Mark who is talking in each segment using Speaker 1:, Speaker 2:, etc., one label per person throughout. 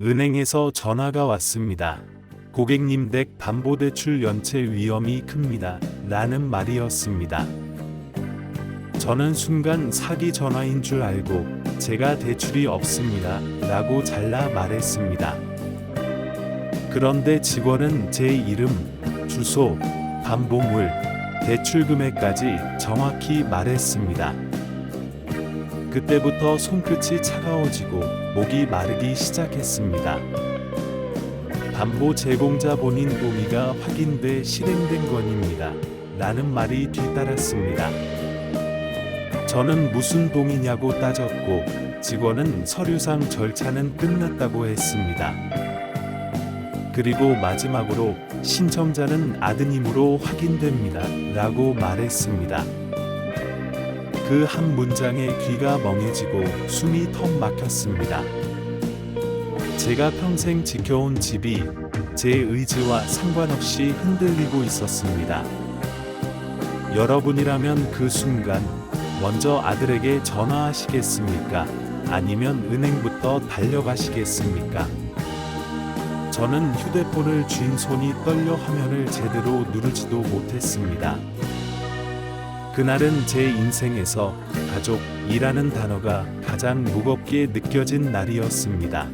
Speaker 1: 은행에서 전화가 왔습니다. 고객님 댁 담보대출 연체 위험이 큽니다. 라는 말이었습니다. 저는 순간 사기 전화인 줄 알고 제가 대출이 없습니다. 라고 잘라 말했습니다. 그런데 직원은 제 이름, 주소, 담보물, 대출 금액까지 정확히 말했습니다. 그때부터 손끝이 차가워지고 목이 마르기 시작했습니다. 담보 제공자 본인 동의가 확인돼 실행된 건입니다. 라는 말이 뒤따랐습니다. 저는 무슨 동의냐고 따졌고 직원은 서류상 절차는 끝났다고 했습니다. 그리고 마지막으로 신청자는 아드님으로 확인됩니다. 라고 말했습니다. 그 한 문장에 귀가 멍해지고 숨이 턱 막혔습니다. 제가 평생 지켜온 집이 제 의지와 상관없이 흔들리고 있었습니다. 여러분이라면 그 순간 먼저 아들에게 전화하시겠습니까? 아니면 은행부터 달려가시겠습니까? 저는 휴대폰을 쥔 손이 떨려 화면을 제대로 누르지도 못했습니다. 그날은 제 인생에서 가족이라는 단어가 가장 무겁게 느껴진 날이었습니다.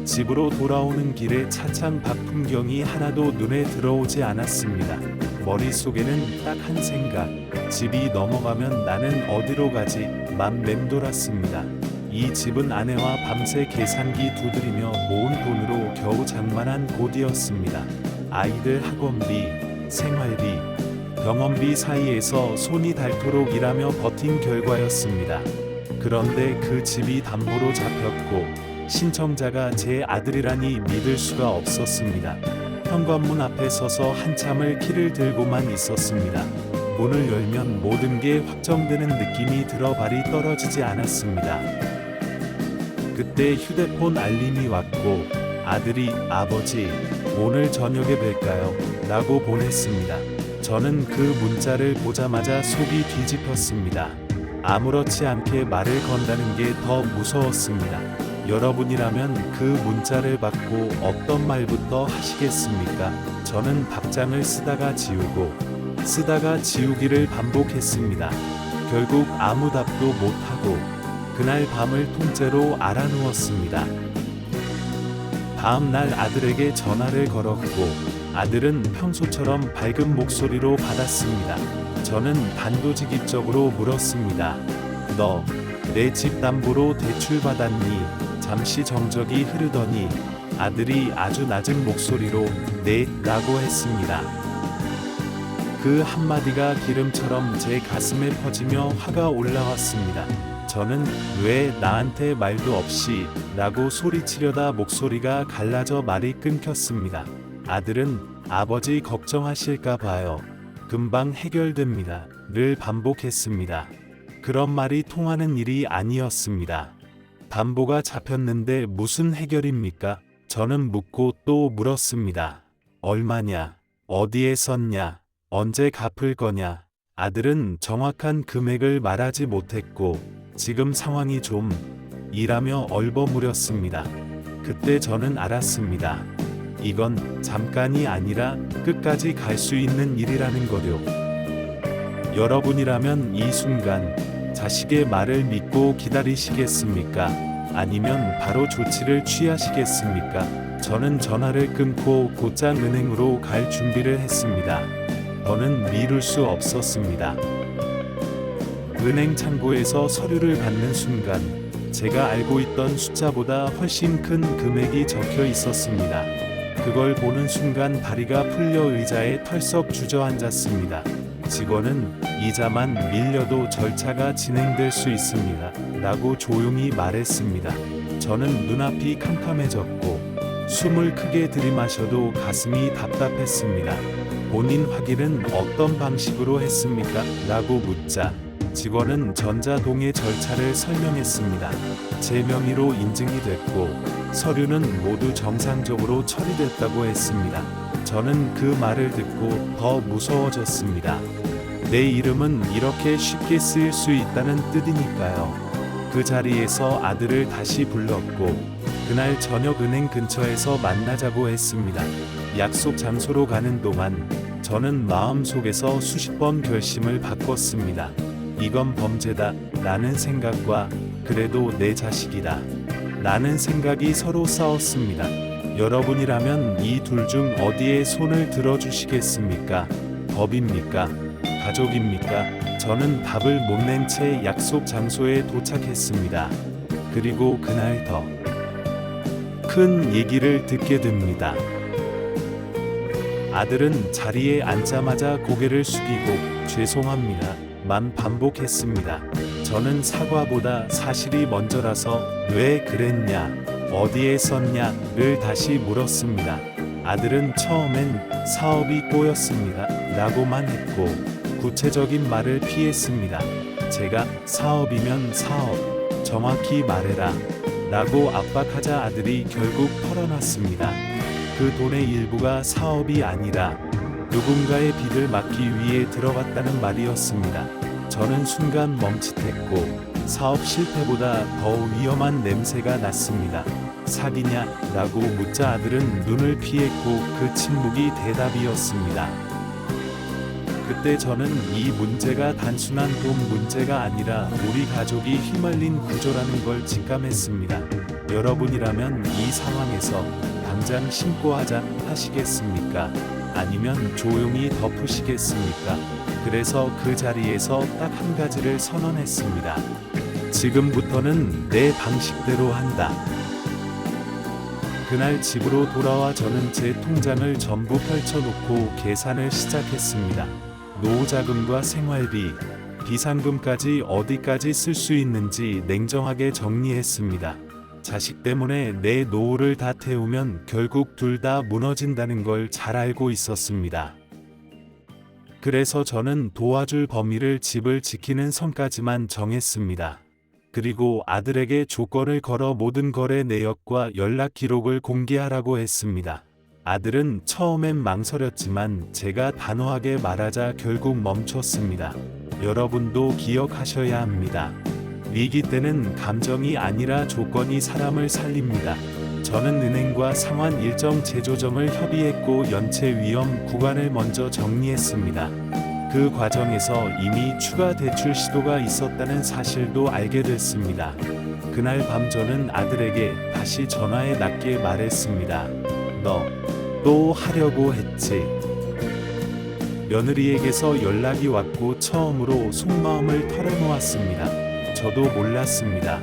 Speaker 1: 집으로 돌아오는 길에 차창 밖 풍경이 하나도 눈에 들어오지 않았습니다. 머릿속에는 딱 한 생각, 집이 넘어가면 나는 어디로 가지?만 맴돌았습니다. 이 집은 아내와 밤새 계산기 두드리며 모은 돈으로 겨우 장만한 곳이었습니다. 아이들 학원비, 생활비, 병원비 사이에서 손이 닳도록 일하며 버틴 결과였습니다. 그런데 그 집이 담보로 잡혔고 신청자가 제 아들이라니 믿을 수가 없었습니다. 현관문 앞에 서서 한참을 키를 들고만 있었습니다. 문을 열면 모든 게 확정되는 느낌이 들어 발이 떨어지지 않았습니다. 그때 휴대폰 알림이 왔고 아들이 아버지 오늘 저녁에 뵐까요? 라고 보냈습니다. 저는 그 문자를 보자마자 속이 뒤집혔습니다. 아무렇지 않게 말을 건다는 게 더 무서웠습니다. 여러분이라면 그 문자를 받고 어떤 말부터 하시겠습니까? 저는 답장을 쓰다가 지우고 쓰다가 지우기를 반복했습니다. 결국 아무 답도 못하고 그날 밤을 통째로 알아누웠습니다. 다음 날 아들에게 전화를 걸었고 아들은 평소처럼 밝은 목소리로 받았습니다. 저는 단도직입적으로 물었습니다. 너 내 집 담보로 대출 받았니? 잠시 정적이 흐르더니 아들이 아주 낮은 목소리로 네 라고 했습니다. 그 한마디가 기름처럼 제 가슴에 퍼지며 화가 올라왔습니다. 저는 왜 나한테 말도 없이 라고 소리치려다 목소리가 갈라져 말이 끊겼습니다. 아들은 아버지 걱정하실까 봐요. 금방 해결됩니다. 를 반복했습니다. 그런 말이 통하는 일이 아니었습니다. 담보가 잡혔는데 무슨 해결입니까? 저는 묻고 또 물었습니다. 얼마냐? 어디에 썼냐? 언제 갚을 거냐? 아들은 정확한 금액을 말하지 못했고 지금 상황이 좀 이라며 얼버무렸습니다. 그때 저는 알았습니다. 이건 잠깐이 아니라 끝까지 갈 수 있는 일이라는 거요. 여러분이라면 이 순간 자식의 말을 믿고 기다리시겠습니까? 아니면 바로 조치를 취하시겠습니까? 저는 전화를 끊고 곧장 은행으로 갈 준비를 했습니다. 더는 미룰 수 없었습니다. 은행 창고에서 서류를 받는 순간 제가 알고 있던 숫자보다 훨씬 큰 금액이 적혀 있었습니다. 그걸 보는 순간 다리가 풀려 의자에 털썩 주저앉았습니다. 직원은 이자만 밀려도 절차가 진행될 수 있습니다. 라고 조용히 말했습니다. 저는 눈앞이 캄캄해졌고 숨을 크게 들이마셔도 가슴이 답답했습니다. 본인 확인은 어떤 방식으로 했습니까? 라고 묻자 직원은 전자동의 절차를 설명했습니다. 제 명의로 인증이 됐고 서류는 모두 정상적으로 처리됐다고 했습니다. 저는 그 말을 듣고 더 무서워졌습니다. 내 이름은 이렇게 쉽게 쓰일 수 있다는 뜻이니까요. 그 자리에서 아들을 다시 불렀고 그날 저녁 은행 근처에서 만나자고 했습니다. 약속 장소로 가는 동안 저는 마음속에서 수십 번 결심을 바꿨습니다. 이건 범죄다 라는 생각과 그래도 내 자식이다 라는 생각이 서로 싸웠습니다. 여러분이라면 이 둘 중 어디에 손을 들어주시겠습니까? 법입니까? 가족입니까? 저는 답을 못 낸 채 약속 장소에 도착했습니다. 그리고 그날 더 큰 얘기를 듣게 됩니다. 아들은 자리에 앉자마자 고개를 숙이고 죄송합니다 만 반복했습니다. 저는 사과보다 사실이 먼저라서 왜 그랬냐, 어디에 썼냐를 다시 물었습니다. 아들은 처음엔 사업이 꼬였습니다 라고만 했고 구체적인 말을 피했습니다. 제가 사업이면 사업, 정확히 말해라 라고 압박하자 아들이 결국 털어놨습니다. 그 돈의 일부가 사업이 아니라 누군가의 빚을 막기 위해 들어갔다는 말이었습니다. 저는 순간 멈칫했고 사업 실패보다 더 위험한 냄새가 났습니다. 사기냐? 라고 묻자 아들은 눈을 피했고 그 침묵이 대답이었습니다. 그때 저는 이 문제가 단순한 돈 문제가 아니라 우리 가족이 휘말린 구조라는 걸 직감했습니다. 여러분이라면 이 상황에서 당장 신고하자 하시겠습니까? 아니면 조용히 덮으시겠습니까? 그래서 그 자리에서 딱 한 가지를 선언했습니다. 지금부터는 내 방식대로 한다. 그날 집으로 돌아와 저는 제 통장을 전부 펼쳐놓고 계산을 시작했습니다. 노후자금과 생활비, 비상금까지 어디까지 쓸 수 있는지 냉정하게 정리했습니다. 자식 때문에 내 노후를 다 태우면 결국 둘 다 무너진다는 걸 잘 알고 있었습니다. 그래서 저는 도와줄 범위를 집을 지키는 선까지만 정했습니다. 그리고 아들에게 조건을 걸어 모든 거래 내역과 연락 기록을 공개하라고 했습니다. 아들은 처음엔 망설였지만 제가 단호하게 말하자 결국 멈췄습니다. 여러분도 기억하셔야 합니다. 위기 때는 감정이 아니라 조건이 사람을 살립니다. 저는 은행과 상환 일정 재조정을 협의했고 연체 위험 구간을 먼저 정리했습니다. 그 과정에서 이미 추가 대출 시도가 있었다는 사실도 알게 됐습니다. 그날 밤 저는 아들에게 다시 전화해 낮게 말했습니다. 너 또 하려고 했지? 며느리에게서 연락이 왔고 처음으로 속마음을 털어놓았습니다. 저도 몰랐습니다.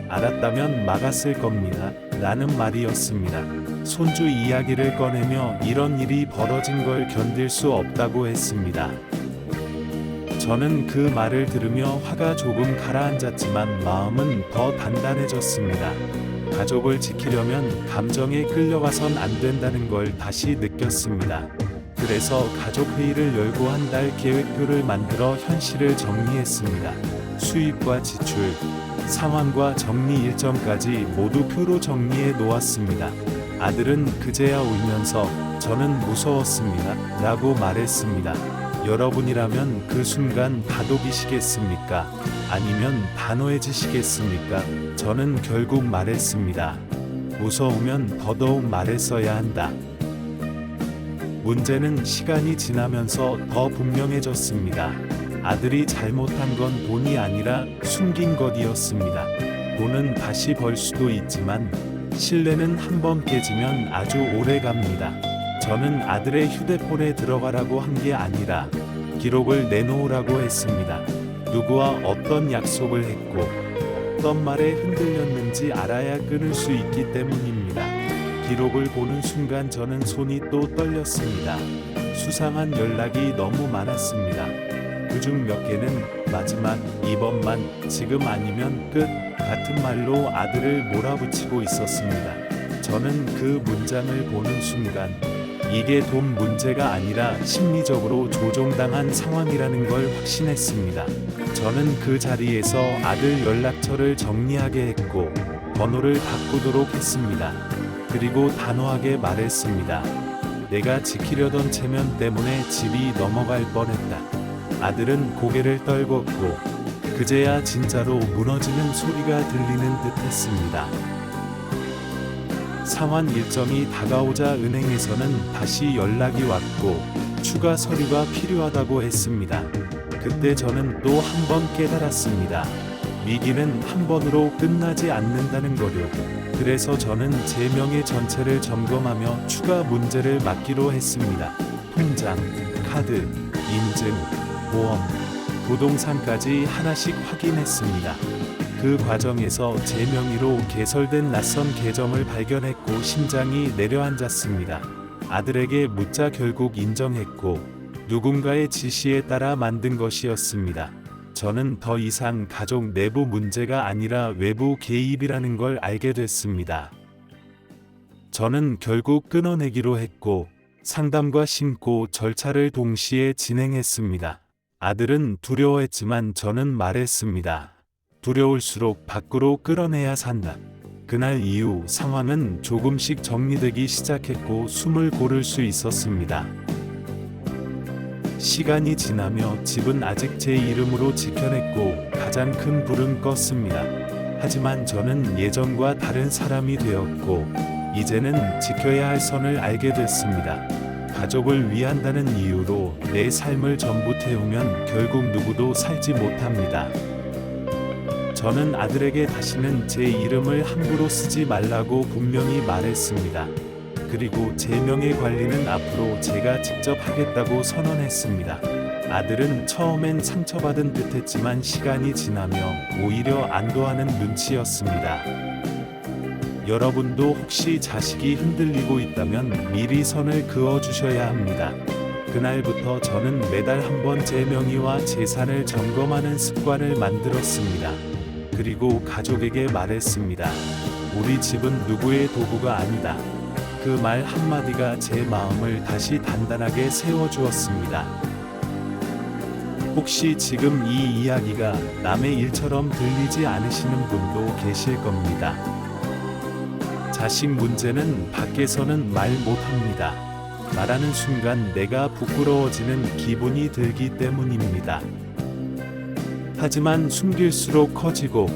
Speaker 1: 알았다면 막았을 겁니다. 라는 말이었습니다. 손주 이야기를 꺼내며 이런 일이 벌어진 걸 견딜 수 없다고 했습니다. 저는 그 말을 들으며 화가 조금 가라앉았지만 마음은 더 단단해졌습니다. 가족을 지키려면 감정에 끌려가선 안 된다는 걸 다시 느꼈습니다. 그래서 가족회의를 열고 한 달 계획표를 만들어 현실을 정리했습니다. 수입과 지출, 상환과 정리 일정까지 모두 표로 정리해 놓았습니다. 아들은 그제야 울면서 저는 무서웠습니다. 라고 말했습니다. 여러분이라면 그 순간 다독이시겠습니까? 아니면 단호해지시겠습니까? 저는 결국 말했습니다. 무서우면 더더욱 말했어야 한다. 문제는 시간이 지나면서 더 분명해졌습니다. 아들이 잘못한 건 돈이 아니라 숨긴 것이었습니다. 돈은 다시 벌 수도 있지만 신뢰는 한 번 깨지면 아주 오래 갑니다. 저는 아들의 휴대폰에 들어가라고 한 게 아니라 기록을 내놓으라고 했습니다. 누구와 어떤 약속을 했고 어떤 말에 흔들렸는지 알아야 끊을 수 있기 때문입니다. 기록을 보는 순간 저는 손이 또 떨렸습니다. 수상한 연락이 너무 많았습니다. 그중 몇 개는 마지막, 이번만, 지금 아니면 끝 같은 말로 아들을 몰아붙이고 있었습니다. 저는 그 문장을 보는 순간 이게 돈 문제가 아니라 심리적으로 조종당한 상황이라는 걸 확신했습니다. 저는 그 자리에서 아들 연락처를 정리하게 했고 번호를 바꾸도록 했습니다. 그리고 단호하게 말했습니다. 내가 지키려던 체면 때문에 집이 넘어갈 뻔했다. 아들은 고개를 떨궜고 그제야 진짜로 무너지는 소리가 들리는 듯 했습니다. 상환 일정이 다가오자 은행에서는 다시 연락이 왔고 추가 서류가 필요하다고 했습니다. 그때 저는 또 한 번 깨달았습니다. 위기는 한 번으로 끝나지 않는다는 거요. 그래서 저는 제 명의 전체를 점검하며 추가 문제를 맡기로 했습니다. 통장, 카드, 인증, 보험, 부동산까지 하나씩 확인했습니다. 그 과정에서 제 명의로 개설된 낯선 계정을 발견했고 심장이 내려앉았습니다. 아들에게 묻자 결국 인정했고 누군가의 지시에 따라 만든 것이었습니다. 저는 더 이상 가족 내부 문제가 아니라 외부 개입이라는 걸 알게 됐습니다. 저는 결국 끊어내기로 했고 상담과 신고 절차를 동시에 진행했습니다. 아들은 두려워했지만 저는 말했습니다. 두려울수록 밖으로 끌어내야 산다. 그날 이후 상황은 조금씩 정리되기 시작했고 숨을 고를 수 있었습니다. 시간이 지나며 집은 아직 제 이름으로 지켜냈고 가장 큰 불은 껐습니다. 하지만 저는 예전과 다른 사람이 되었고 이제는 지켜야 할 선을 알게 됐습니다. 가족을 위한다는 이유로 내 삶을 전부 태우면 결국 누구도 살지 못합니다. 저는 아들에게 다시는 제 이름을 함부로 쓰지 말라고 분명히 말했습니다. 그리고 제 명의 관리는 앞으로 제가 직접 하겠다고 선언했습니다. 아들은 처음엔 상처받은 듯했지만 시간이 지나며 오히려 안도하는 눈치였습니다. 여러분도 혹시 자식이 흔들리고 있다면 미리 선을 그어주셔야 합니다. 그날부터 저는 매달 한 번 제 명의와 재산을 점검하는 습관을 만들었습니다. 그리고 가족에게 말했습니다. 우리 집은 누구의 도구가 아니다. 그 말 한마디가 제 마음을 다시 단단하게 세워주었습니다. 혹시 지금 이 이야기가 남의 일처럼 들리지 않으시는 분도 계실 겁니다. 자식 문제는 밖에서는 말 못합니다. 말하는 순간 내가 부끄러워지는 기분이 들기 때문입니다. 하지만 숨길수록 커지고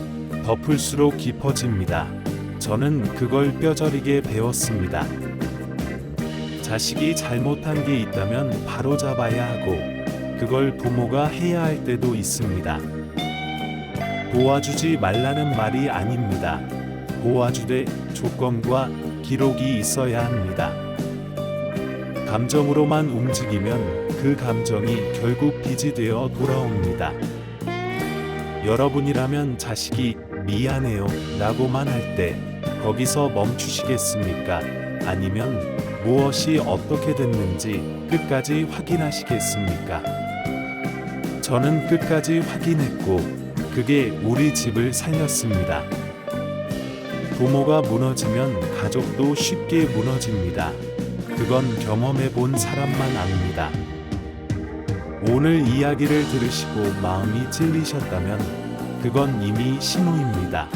Speaker 1: 덮을수록 깊어집니다. 저는 그걸 뼈저리게 배웠습니다. 자식이 잘못한 게 있다면 바로 잡아야 하고 그걸 부모가 해야 할 때도 있습니다. 도와주지 말라는 말이 아닙니다. 도와주되 조건과 기록이 있어야 합니다. 감정으로만 움직이면 그 감정이 결국 빚이 되어 돌아옵니다. 여러분이라면 자식이 미안해요 라고만 할 때 거기서 멈추시겠습니까? 아니면 무엇이 어떻게 됐는지 끝까지 확인하시겠습니까? 저는 끝까지 확인했고 그게 우리 집을 살렸습니다. 부모가 무너지면 가족도 쉽게 무너집니다. 그건 경험해 본 사람만 압니다. 오늘 이야기를 들으시고 마음이 찔리셨다면 그건 이미 신호입니다.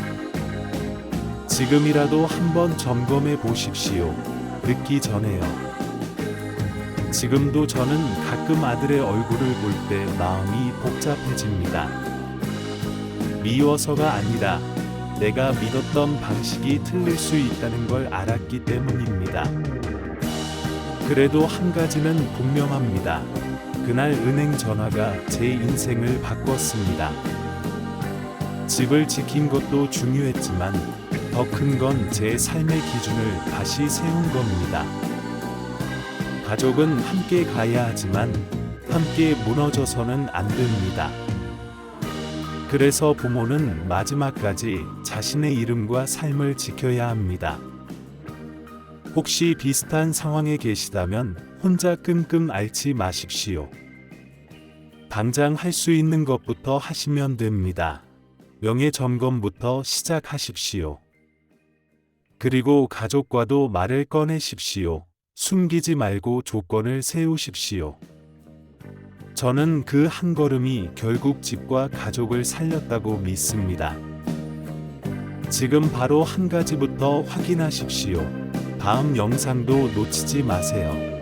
Speaker 1: 지금이라도 한번 점검해 보십시오. 늦기 전에요. 지금도 저는 가끔 아들의 얼굴을 볼 때 마음이 복잡해집니다. 미워서가 아니라 내가 믿었던 방식이 틀릴 수 있다는 걸 알았기 때문입니다. 그래도 한 가지는 분명합니다. 그날 은행 전화가 제 인생을 바꿨습니다. 집을 지킨 것도 중요했지만 더 큰 건 제 삶의 기준을 다시 세운 겁니다. 가족은 함께 가야 하지만 함께 무너져서는 안 됩니다. 그래서 부모는 마지막까지 자신의 이름과 삶을 지켜야 합니다. 혹시 비슷한 상황에 계시다면 혼자 끙끙 앓지 마십시오. 당장 할 수 있는 것부터 하시면 됩니다. 명예 점검부터 시작하십시오. 그리고 가족과도 말을 꺼내십시오. 숨기지 말고 조건을 세우십시오. 저는 그 한 걸음이 결국 집과 가족을 살렸다고 믿습니다. 지금 바로 한 가지부터 확인하십시오. 다음 영상도 놓치지 마세요.